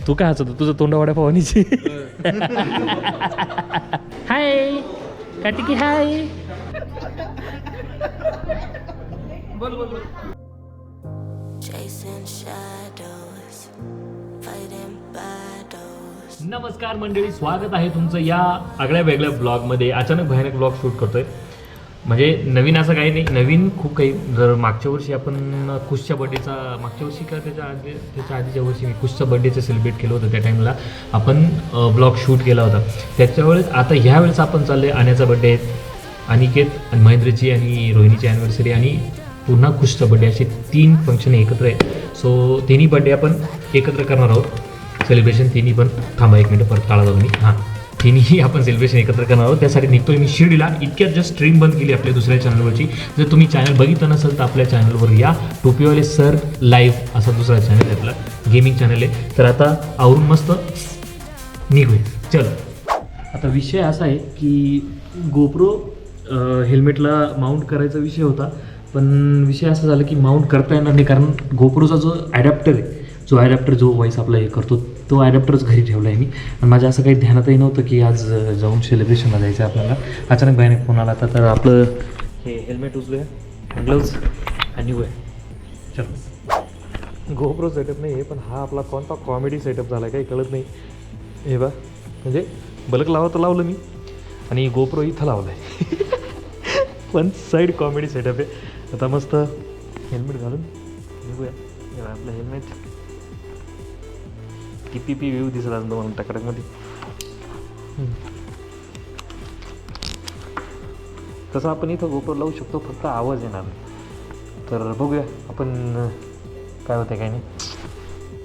तू काय हसत तुझं तोंड वाड्या पवानीची. हाय काटिकी हाय. बोल बोल बोल. नमस्कार मंडळी, स्वागत आहे तुमचं या आगळ्या वेगळ्या ब्लॉगमध्ये. अचानक भयानक ब्लॉग शूट करतोय. म्हणजे नवीन असं काही नाही, नवीन खूप काही. जर मागच्या वर्षी आपण कुशच्या बड्डेचा, मागच्या वर्षी का त्याच्या आधीच्या वर्षी मी कुशचा बड्डेचं सेलिब्रेट केलं होतं. त्या टाईमला आपण ब्लॉग शूट केला होता. त्याच्यावेळेस आता ह्यावेळेस आपण चालले आण्याचा बड्डे आहे, अनिकेत आणि महेंद्रची आणि रोहिणीची ॲनिव्हर्सरी आणि पुन्हा कुशचा बड्डे, असे 3 फंक्शन एकत्र आहे. सो तिन्ही बड्डे आपण एकत्र करणार आहोत सेलिब्रेशन. तिन्ही पण थांबा एक मिनटं, परत काळा जाऊ मी. हां, तिन्ही आपण सेलिब्रेशन एकत्र करणार आहोत. त्यासाठी निघतोय मी शिर्डीला. इतक्यात जस्ट स्ट्रीम बंद केली आपल्या दुसऱ्या चॅनलवरची. जर तुम्ही चॅनल बघितलं नसेल तर आपल्या चॅनलवर या. टोपीवाले सर लाईव्ह असा दुसरा चॅनल आहे आपला, गेमिंग चॅनल आहे. तर आता आवरून मस्त निघूया, चलो. आता विषय असा आहे की गोप्रो हेल्मेटला माउंट करायचा विषय होता, पण विषय असा झाला की माउंट करता येणार नाही, कारण गोप्रोचा जो ॲडॅप्टर आहे, जो व्हॉईस आपला हे करतो, तो ॲडॅप्टरच घरी ठेवला आहे मी. आणि माझ्या असं काही ध्यानातही नव्हतं की आज जाऊन सेलिब्रेशनला जायचं आहे आपल्याला. अचानक भयानक फोन आला आता. तर आपलं हे हेल्मेट उचलूया, ग्लोव्ज आणि निघूया, चलो. गोप्रो सेटअप नाही आहे, पण हा आपला कोणता कॉमेडी सेटअप झाला काही कळत नाही. हे बा, म्हणजे बलक लावतं लावलं मी आणि गोप्रो इथं लावलं आहे. पण साईड कॉमेडी सेटअप आहे. आता मस्त हेल्मेट घालून निघूया. आपलं हेल्मेट टीपीपी व्ह्यू दिसत असेल तुम्हाला टकडकमध्ये. तसं आपण इथं गोप्रो लावू शकतो, फक्त आवाज येणार नाही. तर बघूया आपण काय होतं काय नाही.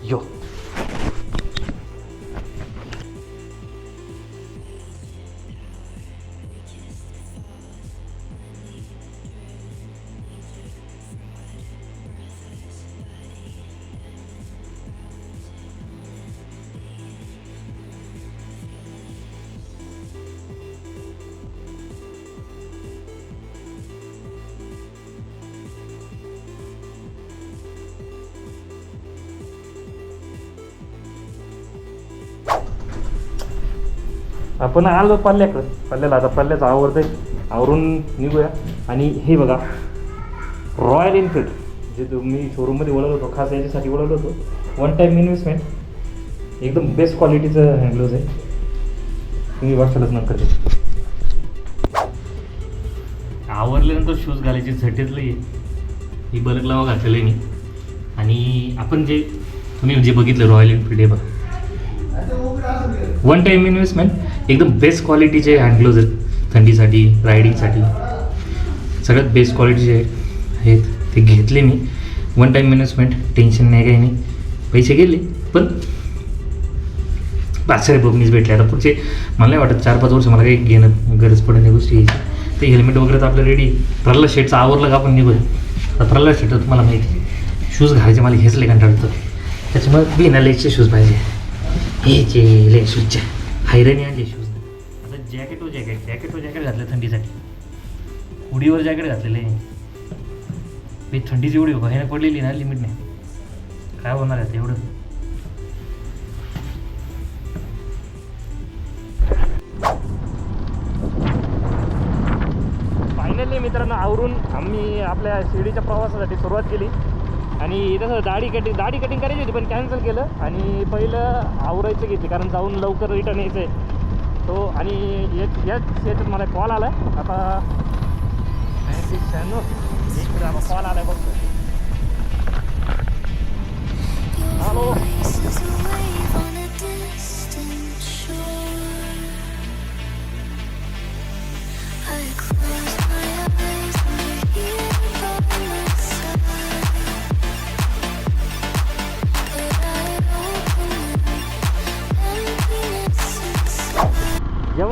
यो आपण आलो पल्ल्याला. आता पल्ल्याचं आवडतंय, आवरून निघूया. आणि हे बघा, रॉयल एनफील्ड जे तुम्ही शोरूममध्ये बोलवलं होतो, खास याच्यासाठी बोलवलं होतं. 1 टाईम इन्व्हेस्टमेंट, एकदम बेस्ट क्वालिटीचं हँडग्लोव्ज आहे. तुम्ही बघशालच नंतर. आवरल्यानंतर शूज घालायची झटेतलं आहे. ही बलक लावा घातलेलं आहे मी. आणि आपण जे तुम्ही जे बघितलं रॉयल एनफील्ड, हे बघा 1 टाईम इन्व्हेस्टमेंट, एकदम बेस्ट क्वालिटीचे हँडग्लोव्ज आहेत. थंडीसाठी, रायडिंगसाठी सगळ्यात बेस्ट क्वालिटीचे आहेत. ते घेतले मी. 1 टाईम इन्व्हेस्टमेंट, टेन्शन नाही, काही नाही. पैसे गेले पण पाचशे बघणीच भेटले. आता पुढचे मला नाही वाटत 4-5 वर्ष मला काही घेणं गरज पडेल या गोष्टी घ्यायची. ते हेल्मेट वगैरे तर आपलं रेडी. प्रल्हाद शेटचं आवरलं का आपण निघूया. आता प्रल्हाद शेट तुम्हाला माहिती, शूज घालायचे मला हेच लय कंटाळतं. त्याच्यामुळे बिनालेचे शूज पाहिजे. हे जे ले शूजच्या हैराणी आणले शूज. आता जॅकेट घातलं थंडीसाठी. उडीवर जॅकेट घातलेलं आहे मी. थंडीची एवढी भयानक पडलेली ना, लिमिट नाही. काय होणार आहे एवढं. फायनली मित्रांनो आवरून आम्ही आपल्या शिर्डीच्या प्रवासासाठी सुरुवात केली. आणि तसं दाढी कटिंग करायची होती, पण कॅन्सल केलं. आणि पहिलं आवरायचं घेतली, कारण जाऊन लवकर रिटर्न यायचं आहे तो. आणि याच्यात मला कॉल आला आहे. आता कॉल आला आहे बघतो. हॅलो,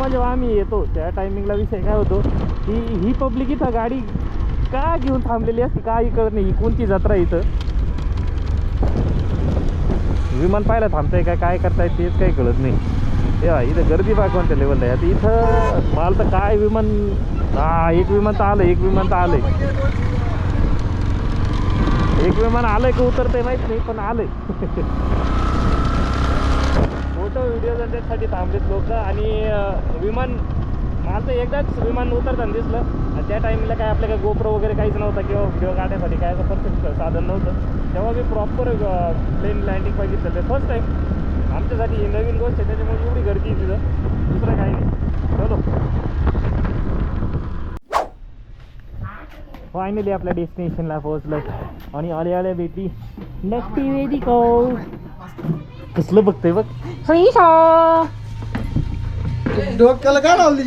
जेव्हा आम्ही येतो त्या टायमिंगला विषय काय होतो की ही पब्लिक इथं गाडी का घेऊन थांबलेली असते काही कळत नाही. ही कोणती जत्रा इथं, विमान पाहायला थांबताय काय करताय तेच काही कळत नाही. तेव्हा इथं गर्दी बघा कोणत्या लेवलला आहे. आता इथं मला तर काय विमान, एक विमान तर आलं, एक विमान आलंय का उतरतंय माहित नाही पण आलंय. फोटो व्हिडिओ त्यासाठी थांबलेत लोक. आणि विमान मला तर एकदाच विमान उतरताना दिसलं. आणि त्या टाईमला काय आपल्या काय गोप्रो वगैरे काहीच नव्हतं किंवा व्हिडिओ काढण्यासाठी काय असं परफेक्ट साधन नव्हतं. तेव्हा मी प्रॉपर प्लेन लँडिंग बघितलं. ते फर्स्ट टाईम आमच्यासाठी ही नवीन गोष्ट आहे, त्याच्यामुळे एवढी गर्दी आहे तिथं, दुसरं काही नाही. चलो फायनली आपल्या डेस्टिनेशनला पोहोचलं. आणि आले आले बेटी नक्की वेदी को कसलं बघतोय बघ. डोक्याला काय लावली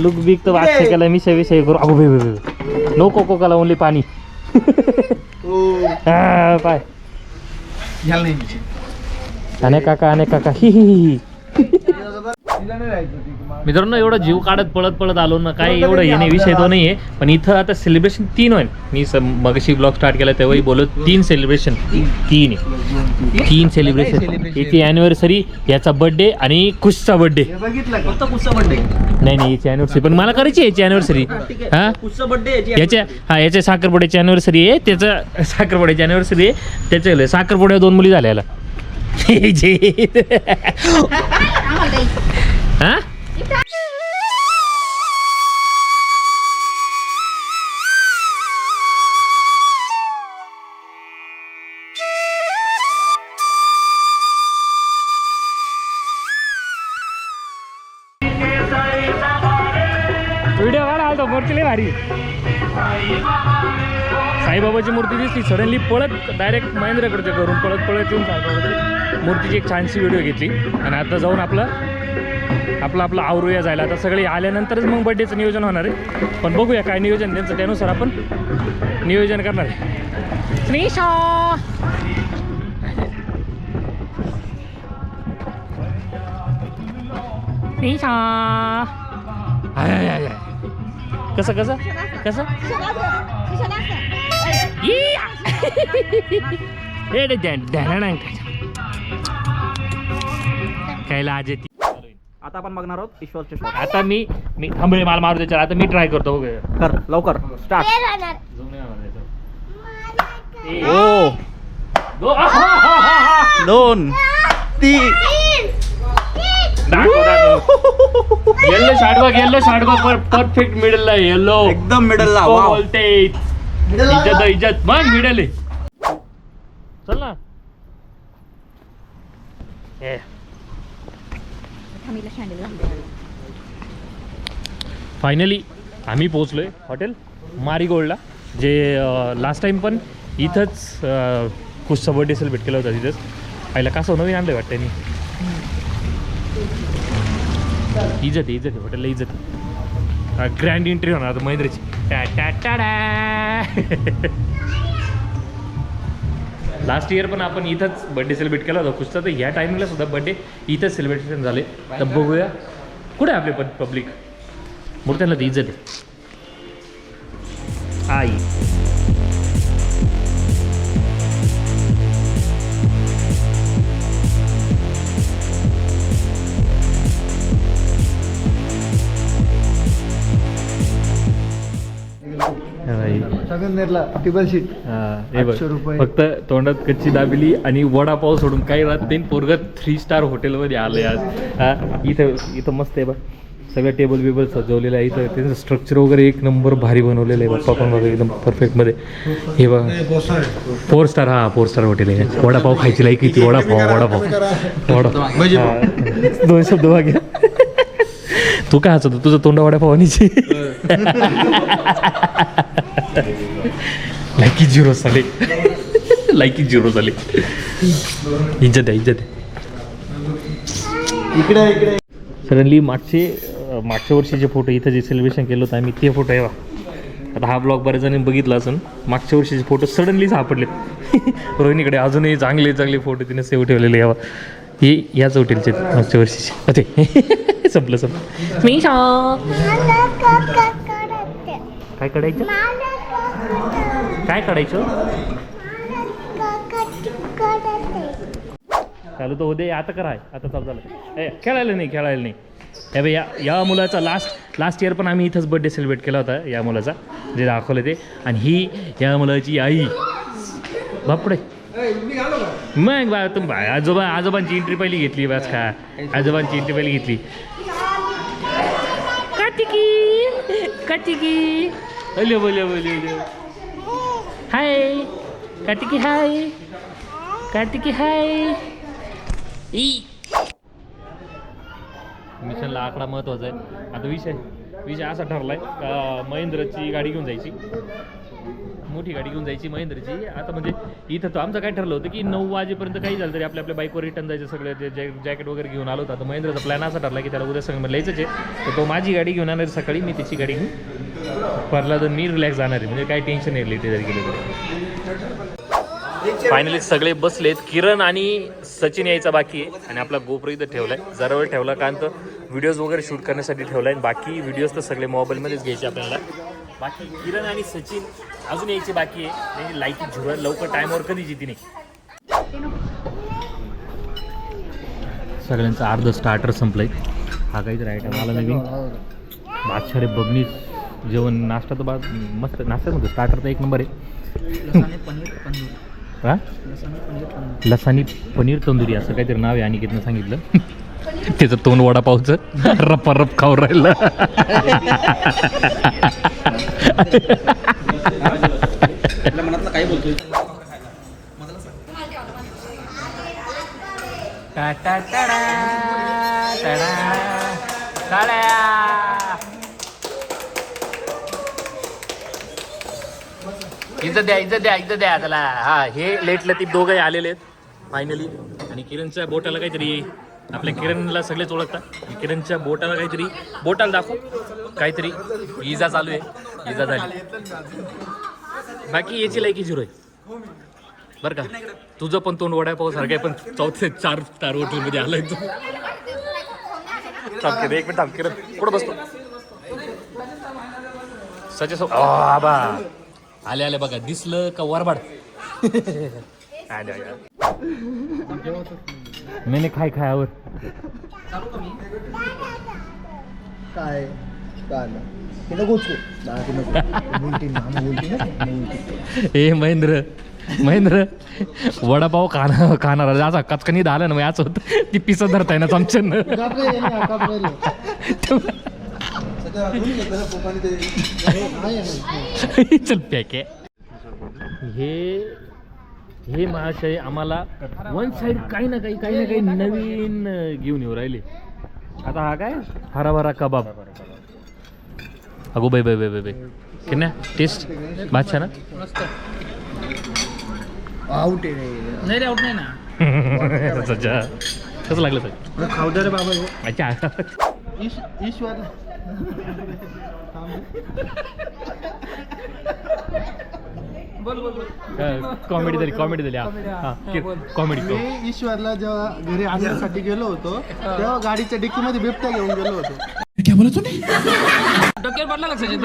लुक बिक तर वाटते केला मी विषय करू. अगो भे नो कोको काला ओनली पाणी. पाय अनेक काका ही ही. मित्रांनो एवढा जीव काढत पळत आलो ना, काय एवढं येणे विषय तो नाही आहे. पण इथं आता सेलिब्रेशन 3 होईल. मी मगाशी ब्लॉग स्टार्ट केला तेव्हाही बोलत 3 सेलिब्रेशन 3 सेलिब्रेशन. याची अॅनिव्हर्सरी, याचा बर्थडे आणि कुशचा बर्थडे. फक्त कुशचा बर्थडे नाही याची अॅनिव्हर्सरी पण मला करायची याची अॅनिव्हर्सरी. हा कुशचा बर्थडे याच्या साखरपुड्याची अॅनिव्हर्सरी आहे, त्याचं साखरपुड्याची अॅनिव्हर्सरी आहे, त्याच्या साखरपुड्या 2 मुली झाल्या. हा व्हिडिओ काढा आलतो. मूर्ती लय भारी. साईबाबाची मूर्ती दिसली सडनली पळत डायरेक्ट महेंद्रकडच्या घरून पळत येऊन साईबाबाची मूर्तीची एक छानशी व्हिडिओ घेतली. आणि आता जाऊन आपलं आवरूया जायला. आता सगळे आल्यानंतरच मग बड्डेचं नियोजन होणार आहे. पण बघूया काय नियोजन त्यांचं, त्यानुसार आपण नियोजन करणार आहे. स्नेशा कसं काय लाज येते. आता आपण बघणार आहोत ईश्वरचे शॉट. आता मी थांबळे माल मारू त्याच्यावर. आता मी ट्राय करतो. कर लवकर स्टार्ट. ओ 2 3 दाखव येल्लो शार्ट बघ परफेक्ट मिडल आहे. येल्लो एकदम मिडल ला. बोलते इज्जत मग मिडल आहे. चल ना. फायनली आम्ही पोहोचलोय हॉटेल मारीगोल्डला, जे लास्ट टाइम पण इथंच कुशचा बर्थडे सेलिब्रेट केला होता. तिथंच पहिला कसं नवीन आणलं वाटतं त्यांनी. इज्जत आहे हॉटेलला, इज्जत आहे. ग्रँड एंट्री होणार आता महेंद्रची. लास्ट इयर पण आपण इथंच बर्थडे सेलिब्रेट केला होता कुशचा. तर ह्या टायमिंगला सुद्धा बर्थडे इथंच सेलिब्रेशन झाले. तर बघूया कुठे आपले पब्लिक. मूर्त्यांना ती इज्जत आहे. आई टेबल शीट फक्त तोंडात कच्ची दाबिली आणि वडापाव सोडून काही राहत नाही. पोरगं 3 स्टार हॉटेलमध्ये आलंय आज. इथं मस्त आहे बघ, सगळं टेबल बिबल सजवलेलं आहे. इथं त्यांचं स्ट्रक्चर वगैरे एक नंबर भारी बनवलेलं आहे. बाप्पा पण बघा एकदम परफेक्टमध्ये. हे बघा 4 स्टार. हा 4 स्टार हॉटेल आहे. वडापाव खायची लाईक किती. वडापाव 2 शब्द वाग्या. तू काय हसतो, तुझं तोंड वडापावानीची. लायकी 0 झाले. इज्जत आहे. इकडे सडनली मागच्या वर्षीचे फोटो इथं जे सेलिब्रेशन केलं होतं आम्ही, ते फोटो आहे. आता हा ब्लॉग बऱ्याच जणांनी बघितला असून मागच्या वर्षीचे फोटो सडनली सापडले. रोहिणीकडे अजूनही चांगले फोटो तिने सेव्ह ठेवलेले. हे याच हॉटेलचे मागच्या वर्षीचे. अरे संपलं. काय काढायचं चालू तर होते. आता कराय आता चालू झालं. खेळायला नाही. हे बघ या मुलाचा लास्ट इयर पण आम्ही इथंच बर्थडे सेलिब्रेट केला होता या मुलाचा, जे दाखवलं ते. आणि ही या मुलाची आई. बापडे मग बा तुम आजोबांची एंट्री पहिली घेतली बस का, आजोबांची एंट्री पहिली घेतली. काटिकी हॅलो बोलो हाय काटिकी, हाय काटिकी, हाय. मिशनला आकडा महत्त्वाचा आहे. आता विषय असा ठरला आहे का महेंद्रची गाडी घेऊन जायची, मोठी गाडी घेऊन जायची महेंद्रची. आता म्हणजे इथं तो आमचं काय ठरलं होतं की 9 वाजेपर्यंत काही झालं तरी आपल्या बाईकवर रिटर्न जायचं. सगळे जे जॅकेट वगैरे घेऊन आलो होता. तर महेंद्रचा प्लॅन असा ठरला की त्याला उद्या संगमला यायचंच आहे. तर तो माझी गाडी घेऊन येणार सकाळी, मी त्याची गाडी घेऊन परला तर मी रिलॅक्स जाणार आहे. म्हणजे काही टेन्शन नाही लेट जरी गेले तरी. फायनली सगळे बसलेत. किरण आणि सचिन यायचा बाकी आहे. आणि आपला गोप्रो इथं ठेवला आहे, जरा वेळ ठेवला कारण तर व्हिडिओज वगैरे शूट करण्यासाठी ठेवला आहे. बाकी व्हिडिओज तर सगळे मोबाईलमध्येच घ्यायचे आपल्याला. बाकी किरण आणि सचिन अजून यायचे बाकी आहे. म्हणजे लाईट झुरळ लवकर टाईमवर कधीच येते नाही. सगळ्यांचं अर्ध स्टार्टर संपलंय. हा काहीतरी आयटम आला नवीन, बादशाह बबनीस जेवण. नाश्ता तर मस्त नाश्ता म्हणतो, स्टार्टर तर एक नंबर आहे. हा लसाणी पनीर तंदुरी असं काहीतरी नाव आहे अनिकेतनं सांगितलं. त्याचं तोंड वडापावचं रप खाऊन राहिलं. मनातलं काय बोलतोय. इज्जत द्या त्याला. हा हे लेट लतीफ दोघंही आलेले आहेत फायनली. आणि किरणच्या बोटाला काहीतरी, आपल्या किरणला सगळेच ओळखतात. किरणच्या बोटाला काहीतरी, बोटाला दाखव काहीतरी इजा चालू आहे, इजा झाली. बाकी याची लायकी 0 आहे बरं का. तुझं पण तोंड वडापाव सारखं आहे, पण 4 स्टार हॉटेलमध्ये आलाय तू. थांब किरण, 1 मिनिट थांब किरण, कुठं बसतो सचे सो आबा आले बघा. दिसलं का वरबाड. मैंने खायावर काय ए महेंद्र वडापाव खाणार असा कचकनी आलं ना मग याच होत. ती पिसं धरताय ना चमच्यानं. चल पॅके. हे महाशय आम्हाला वन साईड काही ना काही नवीन घेऊन येऊ राहिले. आता हा काय हराभरा कबाब. अगो बाय किन्या टेस्ट बादशाह ना. आउट नाही आउट नाही ना. सच्चा कसं लागलं सर खाऊ दे रे बाबा. अच्छा ईश्वर कॉमेडी झाली कॉमेडी. मी ईश्वरला जेव्हा घरी आणण्यासाठी गेलो होतो तेव्हा गाडीच्या डिक्कीमध्ये बिबट्या घेऊन गेलो होतो. क्या बोला तुम्ही? डोक्यावर पडला का सचिन?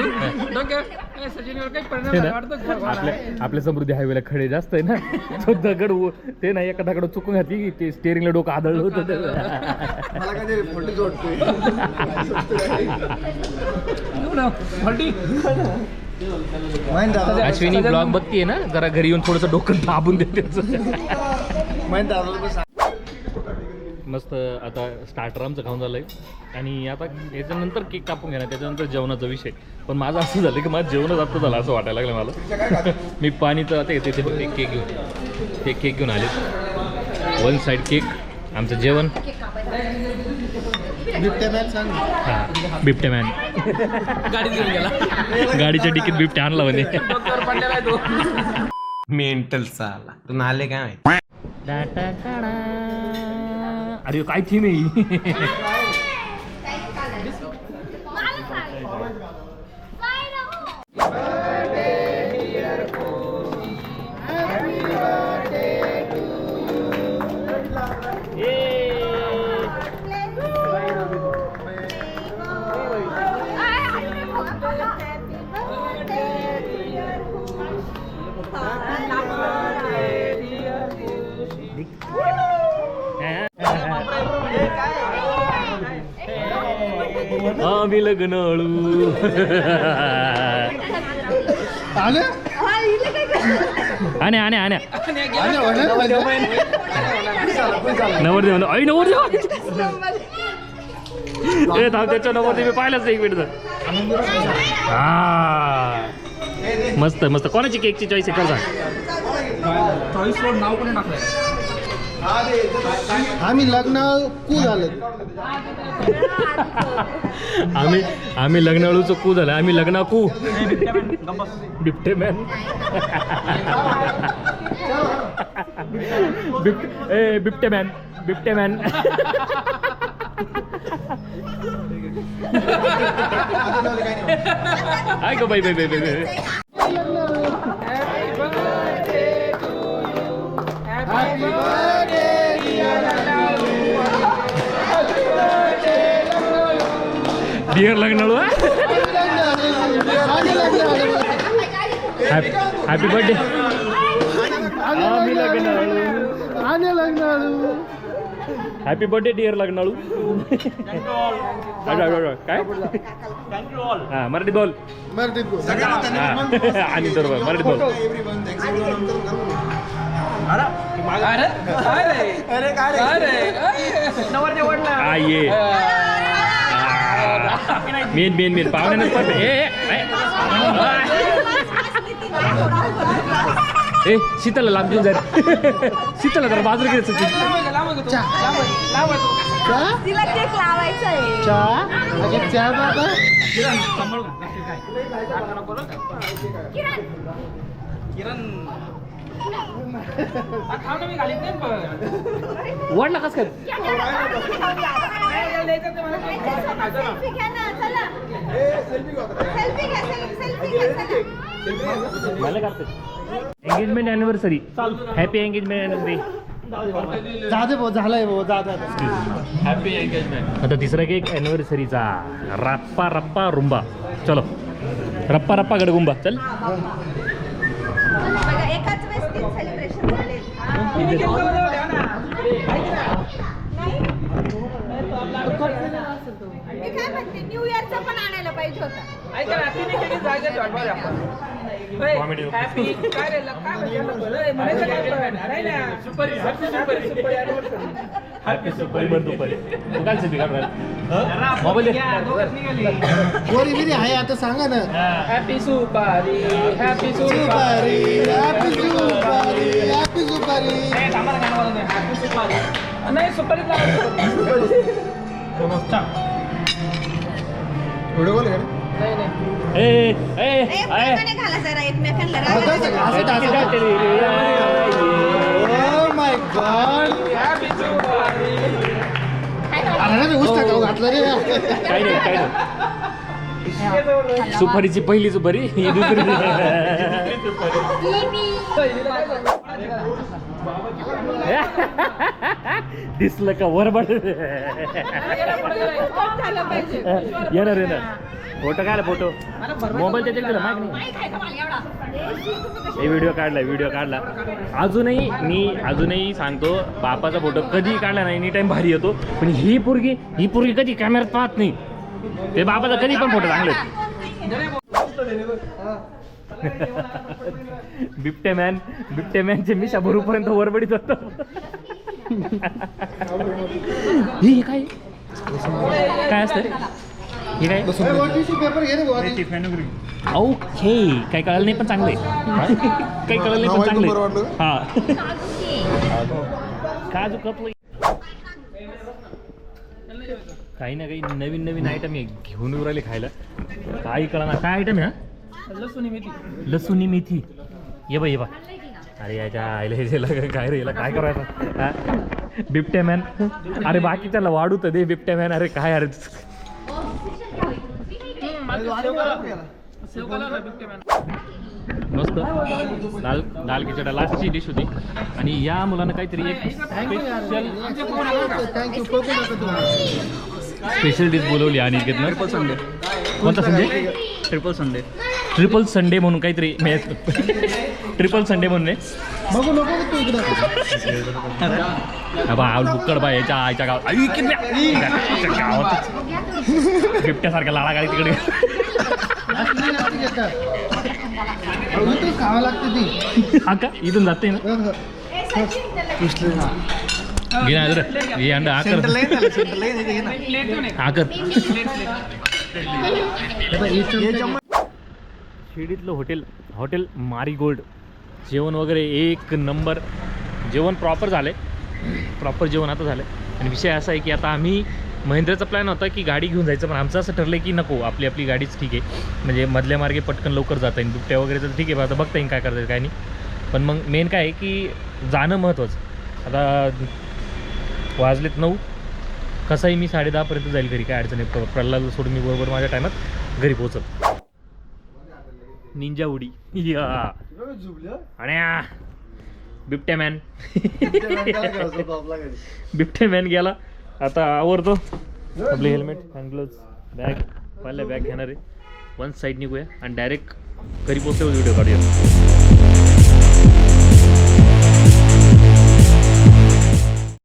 डोक्यावर सचिनवर काही परिणाम आपल्या समृद्धी हायवेला खडे जास्त आहे ना. तो दगड ते नाही एका दगड चुकून घातली की ते स्टेअरिंगला डोकं आदळलं होतं. मला काहीतरी फोटो जोडतोय. अश्विनी ब्लॉग बघतीये ना, जरा घरी येऊन थोडंसं डोकं दाबून देते. मस्त. आता स्टार्टर आमचं खाऊन झालंय आणि आता याच्यानंतर केक कापून घेणार, त्याच्यानंतर जेवणाचा विषय. पण माझं असं झालं की माझं जेवणच आता झालं असं वाटायला लागलं मला. मी पाणीचं आता येते ते फक्त केक घेऊन आले. 1 साईड केक आमचं जेवण. हां बिबट्या मॅन गाडीत घेऊन गेला. गाडीच्या डिकीत बिबट्या आणला म्हणे. डोक्यावर पडलेला आहे तो. मेंटल चाला तू नाले काय माहिती. अरे काय थीम आहे. आम्ही लग्नाळू. आलं आण्या आण्या आण्या आलं म्हणा. नवरदेव आई नवरदेव ए थांब त्याच्या नवरदेव मी पाहिलंच एक मिनिट हा मस्त मस्त कोणाची केकची चॉईस आहे कर सांग चॉईस वर नाव कोणी टाकलंय आम्ही लग्न कू झालं. आम्ही लग्नाळूचं कू झालं आम्ही लग्ना कू बिबटे मॅन बिबटे मॅन बिबटे मॅन काय गो बाई बाई बाई बाई डिअर लग्नाळू हॅपी बर्थडे आम्ही लग्नाळू आले लग्न. हॅपी बर्थडे डिअर लग्नाळू काय हा मराठीत बोल मराठीत बोल. आणि बरोबर मराठीत बोल हा ये मेन मेन मेन पाहुण्यानंच पण ए शीतल लांब घेऊन जाईल शीतल जरा बाजूला घ्यायचं तिला केक लावायचा आहे. चहा बाबा वडला कस काय सेल्फी घ्या ना चला. सेल्फी घ्या सेल्फी घ्या चला. मला करते engagement anniversary happy engagement anniversary जाते भाऊ झालंय भाऊ जा. हॅपी एंगेजमेंट आता तिसरा केक अॅनिव्हर्सरीचा रप्पा रप्पा रुंबा चलो रप्पा रप्पा गडगुंबा चल बघा एकाच वेळेस 3 सेलिब्रेशन झाले. मी काय म्हणते न्यू इयरचा पण आणायला पाहिजे होता. ऐका ना तिने केली जागा वाटवा आपण Comedy. हॅपी काय रे काय म्हणजे म्हणायचं काय नाही ना सुपर हॅपी सुपारी बंद दुपारी तू काय सिद्धी काढणार मोबाईल पोरी बिरी आहे आता सांगा ना. हॅपी सुपारी हॅपी सुपारी हॅपी सुपारी हॅपी सुपारी. हॅपी सुपारी नाही सुपारी थोडं बोल नाही नाही ए ए ए फटाने घाला जरा एकमेकांना ओ माय गॉड. हॅपी सुपारी अरे उस्ता गाव घातलं रे. काही नाही काही नाही सुपारीची पहिली सुपारी ही दुसरी दिसलं का वरबड येणार येणार फोटो काढला फोटो मोबाईल त्याच्यात गेला माहिती नाही व्हिडिओ काढला अजूनही सांगतो बापाचा फोटो कधी काढला नाही एनी टाइम भारी येतो पण ही पोरगी कधी कॅमेऱ्यात पाहत नाही ते बापाचा कधी पण फोटो चांगले बिबटे मॅनचे मिशा भरूपर्यंत वरबडीत होतो हे काय असतं हे काय पेपर घे रे भाऊ. ओके काही कळलं नाही पण चांगले काही कळलं नाही पण चांगले हा काजू कपलं काही ना काही नवीन आयटम घेऊन येऊ राहिले खायला काही कळणार काय आयटम आहे लसूणी मेथी ये बा अरे याच्या आईला काय रे याला काय करायचं बिबट्या मॅन अरे बाकी त्याला वाढू तर दे बिबट्या मॅन अरे काय अरे मस्त दाल खिचडा लास्टची डिश होती आणि या मुलानं काहीतरी एक स्पेशल डिश बोलवली आणि ट्रिपल संडे कोणता संडे ट्रिपल संडे म्हणून काहीतरी ट्रिपल संडे म्हणून बघू नको तू इकडं. बुक्कड बाय याच्या आईच्या गावात बिबट्यासारख्या लाडा गाडी तिकडे खावं लागते ती हा का इथून जाते ना घे ना जरा. हे अंड आकर आकर शिर्डीतलं हॉटेल मारीगोल्ड जेवण वगैरे एक नंबर. जेवण प्रॉपर झालं प्रॉपर जेवण आता झालं. आणि विषय असा आहे की आता आम्ही महिंद्राचा प्लॅन होता की गाडी घेऊन जायचं, पण आमचं असं ठरलं की नको, आपली गाडीच ठीक आहे. म्हणजे मधल्या मार्गे पटकन लवकर जाता येईल. बिबट्या वगैरे तर ठीक आहे, आता बघता येईल काय करता येईल काय नाही. पण मग मेन काय आहे की जाणं महत्त्वाचं. आता वाजलेत 9. कसंही मी 10:30पर्यंत जाईल घरी, काय अडचण नाही. प्रल्हादला सोडून मी बरोबर माझ्या टायमात घरी पोहोचत. निंजा उडी या आणि बिबट्या मॅन बिबट्या मॅन गेला. आता आवरतो आपले हेल्मेट हँड ग्लोव्ज बॅग पहिल्या बॅग घेणार आहे. वन साईड निघूया आणि डायरेक्ट घरी पोहोचल्यावर व्हिडिओ काढूया.